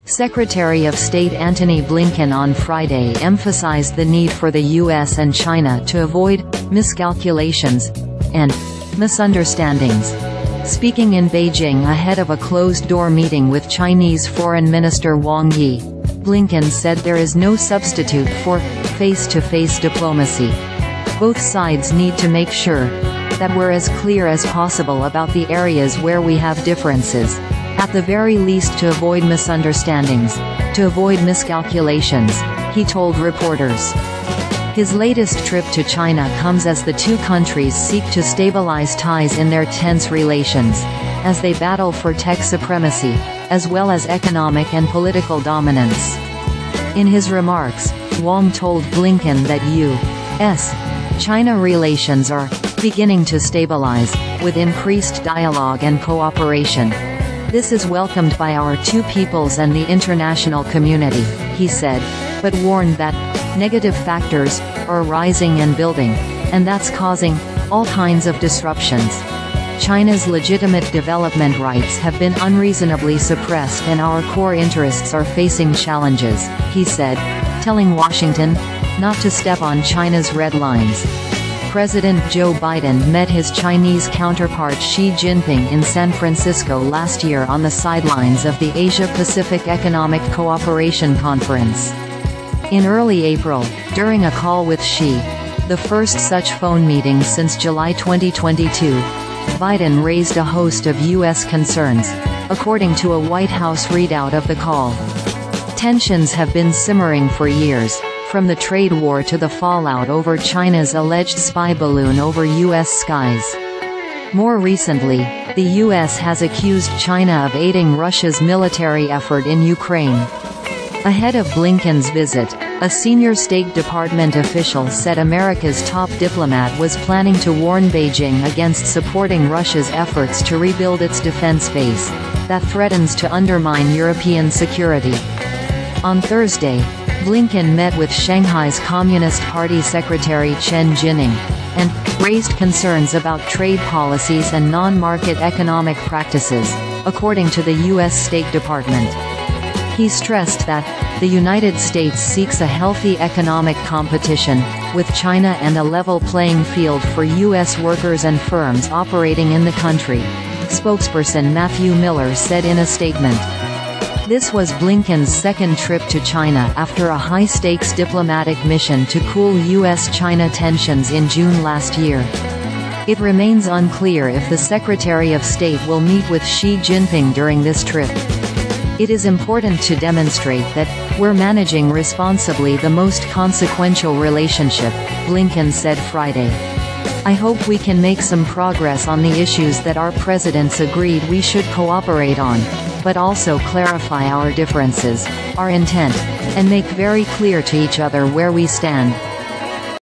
Secretary of State Antony Blinken on Friday emphasized the need for the US and China to avoid miscalculations and misunderstandings. Speaking in Beijing ahead of a closed-door meeting with Chinese Foreign Minister Wang, Blinken said there is no substitute for face-to-face diplomacy. Both sides need to make sure that we're as clear as possible about the areas where we have differences, at the very least to avoid misunderstandings, to avoid miscalculations, he told reporters. His latest trip to China comes as the two countries seek to stabilize ties in their tense relations, as they battle for tech supremacy, as well as economic and political dominance. In his remarks, Wang told Blinken that U.S.-China relations are beginning to stabilize, with increased dialogue and cooperation. This is welcomed by our two peoples and the international community, he said, but warned that negative factors are rising and building, and that's causing all kinds of disruptions. China's legitimate development rights have been unreasonably suppressed and our core interests are facing challenges, he said, telling Washington not to step on China's red lines. President Joe Biden met his Chinese counterpart Xi Jinping in San Francisco last year on the sidelines of the Asia-Pacific Economic Cooperation Conference. In early April, during a call with Xi, the first such phone meeting since July 2022, Biden raised a host of U.S. concerns, according to a White House readout of the call. Tensions have been simmering for years, from the trade war to the fallout over China's alleged spy balloon over U.S. skies. More recently, the U.S. has accused China of aiding Russia's military effort in Ukraine. Ahead of Blinken's visit, a senior State Department official said America's top diplomat was planning to warn Beijing against supporting Russia's efforts to rebuild its defense base, that threatens to undermine European security. On Thursday, Blinken met with Shanghai's Communist Party Secretary Chen Jining, and raised concerns about trade policies and non-market economic practices, according to the U.S. State Department. He stressed that the United States seeks a healthy economic competition with China and a level playing field for U.S. workers and firms operating in the country, spokesperson Matthew Miller said in a statement. This was Blinken's second trip to China after a high-stakes diplomatic mission to cool U.S.-China tensions in June last year. It remains unclear if the Secretary of State will meet with Xi Jinping during this trip. It is important to demonstrate that we're managing responsibly the most consequential relationship, Blinken said Friday. I hope we can make some progress on the issues that our presidents agreed we should cooperate on, but also clarify our differences, our intent, and make very clear to each other where we stand.